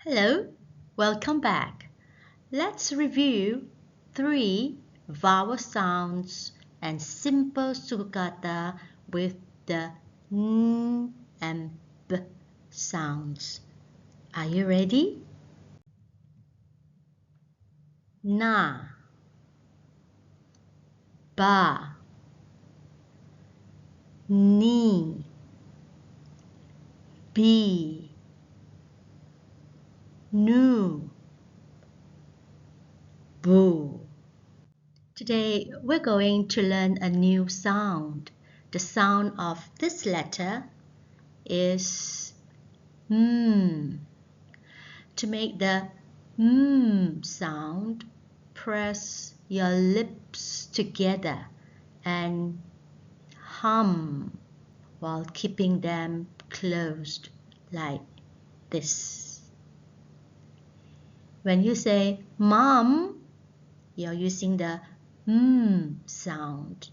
Hello, welcome back. Let's review 3 vowel sounds and simple suku kata with the n and b sounds. Are you ready? Na, ba, ni, bi, nu, bu. Today we're going to learn a new sound. The sound of this letter is To make the sound, press your lips together and hum while keeping them closed like this. When you say mom, you're using the sound.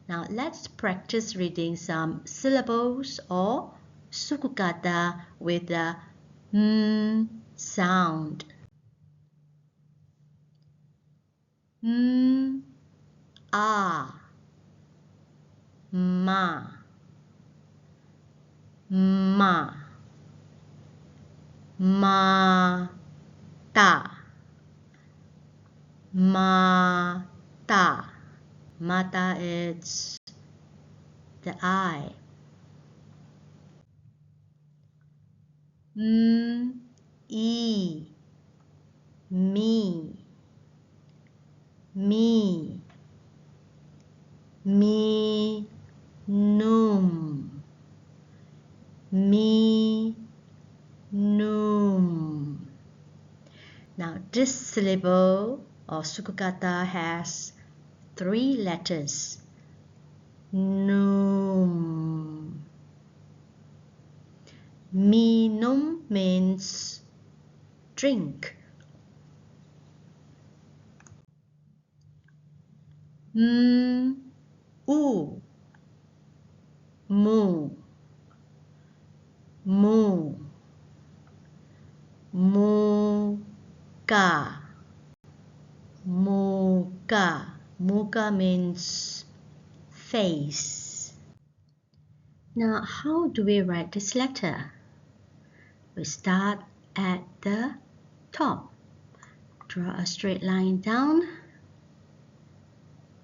Now let's practice reading some syllables or suku kata with the sound. A, ma, ma, mata, mata. Mata is the eye. E, me, num, num. Now this syllable or suku kata has 3 letters. Num. Minum means drink. U, mu, muka, muka means face. Now how do we write this letter? We start at the top. Draw a straight line down.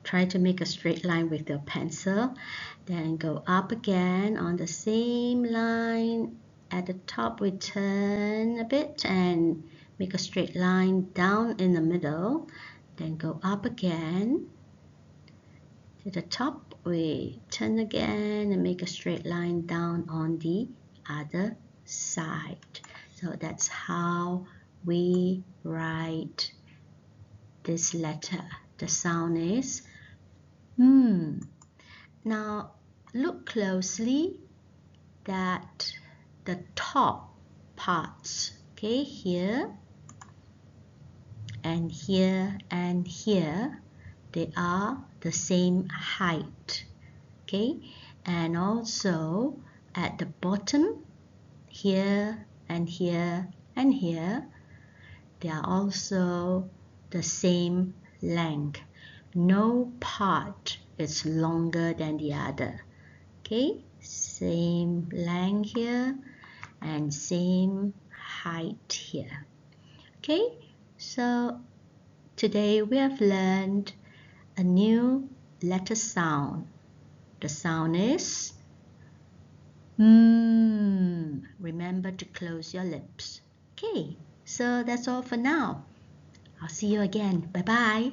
Try to make a straight line with your pencil. Then go up again on the same line. At the top we turn a bit and make a straight line down in the middle. Then go up again. To the top we turn again and make a straight line down on the other side. So that's how we write this letter. The sound is Now look closely that the top parts, okay, here and here and here, they are the same height, okay, and also at the bottom, here and here and here, they are also the same length. No part is longer than the other. Okay, same length here and same height here. Okay, so today we have learned a new letter sound. The sound is Remember to close your lips. Okay, so that's all for now. I'll see you again. Bye-bye.